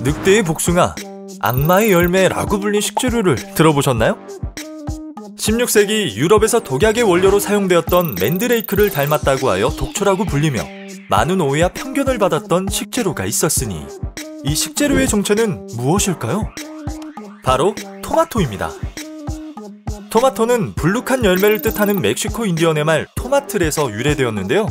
늑대의 복숭아, 악마의 열매라고 불린 식재료를 들어보셨나요? 16세기 유럽에서 독약의 원료로 사용되었던 맨드레이크를 닮았다고 하여 독초라고 불리며 많은 오해와 편견을 받았던 식재료가 있었으니 이 식재료의 정체는 무엇일까요? 바로 토마토입니다. 토마토는 불룩한 열매를 뜻하는 멕시코 인디언의 말 토마틀에서 유래되었는데요.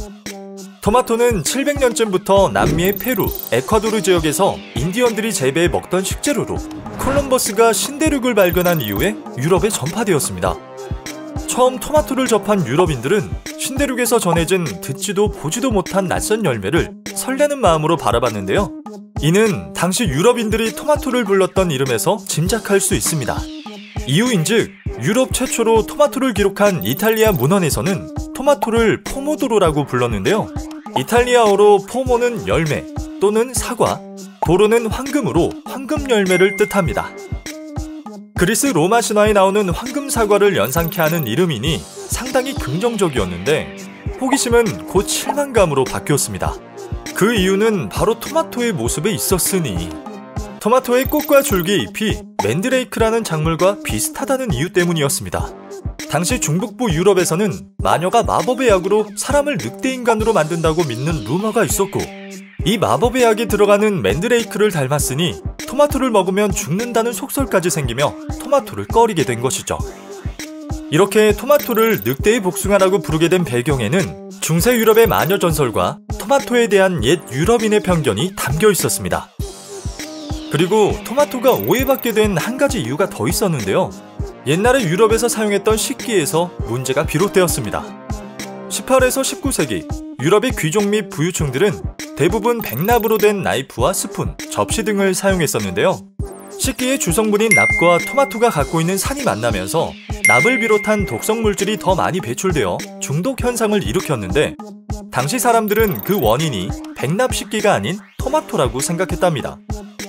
토마토는 700년쯤부터 남미의 페루, 에콰도르 지역에서 인디언들이 재배해 먹던 식재료로 콜럼버스가 신대륙을 발견한 이후에 유럽에 전파되었습니다. 처음 토마토를 접한 유럽인들은 신대륙에서 전해진 듣지도 보지도 못한 낯선 열매를 설레는 마음으로 바라봤는데요. 이는 당시 유럽인들이 토마토를 불렀던 이름에서 짐작할 수 있습니다. 이유인즉 유럽 최초로 토마토를 기록한 이탈리아 문헌에서는 토마토를 포모도로라고 불렀는데요. 이탈리아어로 포모는 열매 또는 사과, 도로는 황금으로 황금 열매를 뜻합니다. 그리스 로마 신화에 나오는 황금 사과를 연상케 하는 이름이니 상당히 긍정적이었는데 호기심은 곧 실망감으로 바뀌었습니다. 그 이유는 바로 토마토의 모습에 있었으니 토마토의 꽃과 줄기 잎이 맨드레이크라는 작물과 비슷하다는 이유 때문이었습니다. 당시 중북부 유럽에서는 마녀가 마법의 약으로 사람을 늑대인간으로 만든다고 믿는 루머가 있었고 이 마법의 약이 들어가는 맨드레이크를 닮았으니 토마토를 먹으면 죽는다는 속설까지 생기며 토마토를 꺼리게 된 것이죠. 이렇게 토마토를 늑대의 복숭아라고 부르게 된 배경에는 중세 유럽의 마녀 전설과 토마토에 대한 옛 유럽인의 편견이 담겨 있었습니다. 그리고 토마토가 오해받게 된 한 가지 이유가 더 있었는데요. 옛날에 유럽에서 사용했던 식기에서 문제가 비롯되었습니다. 18에서 19세기 유럽의 귀족 및 부유층들은 대부분 백납으로 된 나이프와 스푼, 접시 등을 사용했었는데요. 식기의 주성분인 납과 토마토가 갖고 있는 산이 만나면서 납을 비롯한 독성 물질이 더 많이 배출되어 중독 현상을 일으켰는데 당시 사람들은 그 원인이 백납 식기가 아닌 토마토라고 생각했답니다.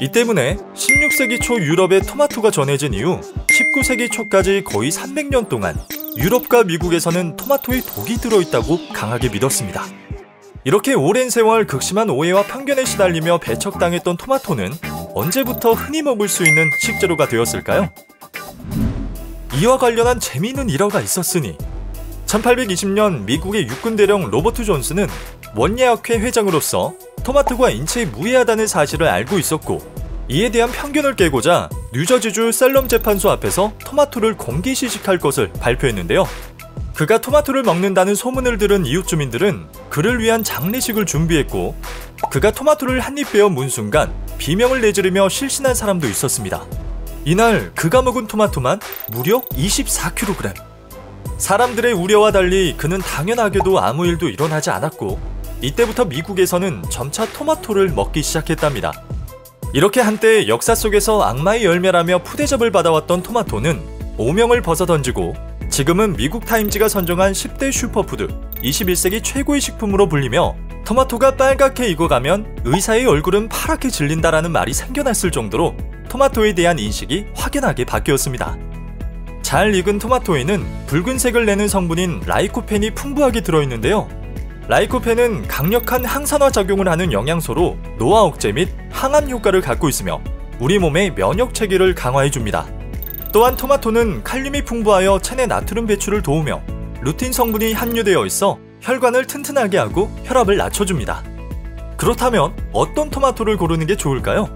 이 때문에 16세기 초 유럽에 토마토가 전해진 이후 19세기 초까지 거의 300년 동안 유럽과 미국에서는 토마토에 독이 들어있다고 강하게 믿었습니다. 이렇게 오랜 세월 극심한 오해와 편견에 시달리며 배척당했던 토마토는 언제부터 흔히 먹을 수 있는 식재료가 되었을까요? 이와 관련한 재미있는 일화가 있었으니 1820년 미국의 육군대령 로버트 존스는 원예학회 회장으로서 토마토가 인체에 무해하다는 사실을 알고 있었고 이에 대한 편견을 깨고자 뉴저지주 셀럼 재판소 앞에서 토마토를 공개 시식할 것을 발표했는데요. 그가 토마토를 먹는다는 소문을 들은 이웃 주민들은 그를 위한 장례식을 준비했고 그가 토마토를 한 입 베어 문 순간 비명을 내지르며 실신한 사람도 있었습니다. 이날 그가 먹은 토마토만 무려 24kg. 사람들의 우려와 달리 그는 당연하게도 아무 일도 일어나지 않았고 이때부터 미국에서는 점차 토마토를 먹기 시작했답니다. 이렇게 한때 역사 속에서 악마의 열매라며 푸대접을 받아왔던 토마토는 오명을 벗어던지고 지금은 미국 타임지가 선정한 10대 슈퍼푸드, 21세기 최고의 식품으로 불리며 토마토가 빨갛게 익어가면 의사의 얼굴은 파랗게 질린다라는 말이 생겨났을 정도로 토마토에 대한 인식이 확연하게 바뀌었습니다. 잘 익은 토마토에는 붉은색을 내는 성분인 라이코펜이 풍부하게 들어있는데요. 라이코펜은 강력한 항산화 작용을 하는 영양소로 노화 억제 및 항암 효과를 갖고 있으며 우리 몸의 면역 체계를 강화해줍니다. 또한 토마토는 칼륨이 풍부하여 체내 나트륨 배출을 도우며 루틴 성분이 함유되어 있어 혈관을 튼튼하게 하고 혈압을 낮춰줍니다. 그렇다면 어떤 토마토를 고르는 게 좋을까요?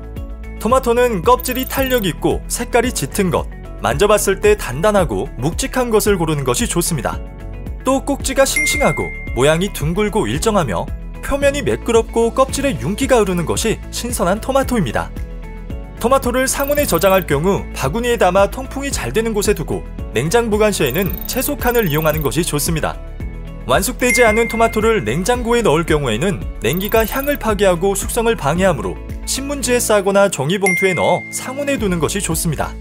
토마토는 껍질이 탄력 있고 색깔이 짙은 것, 만져봤을 때 단단하고 묵직한 것을 고르는 것이 좋습니다. 또 꼭지가 싱싱하고 모양이 둥글고 일정하며 표면이 매끄럽고 껍질에 윤기가 흐르는 것이 신선한 토마토입니다. 토마토를 상온에 저장할 경우 바구니에 담아 통풍이 잘 되는 곳에 두고 냉장 보관 시에는 채소 칸을 이용하는 것이 좋습니다. 완숙되지 않은 토마토를 냉장고에 넣을 경우에는 냉기가 향을 파괴하고 숙성을 방해하므로 신문지에 싸거나 종이봉투에 넣어 상온에 두는 것이 좋습니다.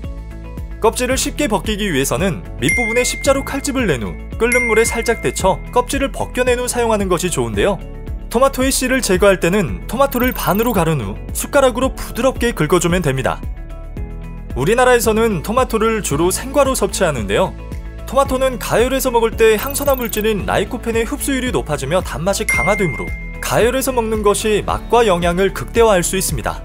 껍질을 쉽게 벗기기 위해서는 밑부분에 십자로 칼집을 낸 후 끓는 물에 살짝 데쳐 껍질을 벗겨낸 후 사용하는 것이 좋은데요. 토마토의 씨를 제거할 때는 토마토를 반으로 가른 후 숟가락으로 부드럽게 긁어주면 됩니다. 우리나라에서는 토마토를 주로 생과로 섭취하는데요. 토마토는 가열해서 먹을 때 항산화 물질인 라이코펜의 흡수율이 높아지며 단맛이 강화되므로 가열해서 먹는 것이 맛과 영양을 극대화할 수 있습니다.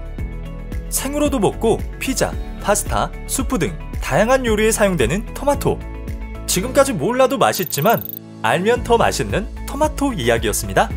생으로도 먹고 피자, 파스타, 수프 등 다양한 요리에 사용되는 토마토. 지금까지 몰라도 맛있지만 알면 더 맛있는 토마토 이야기였습니다.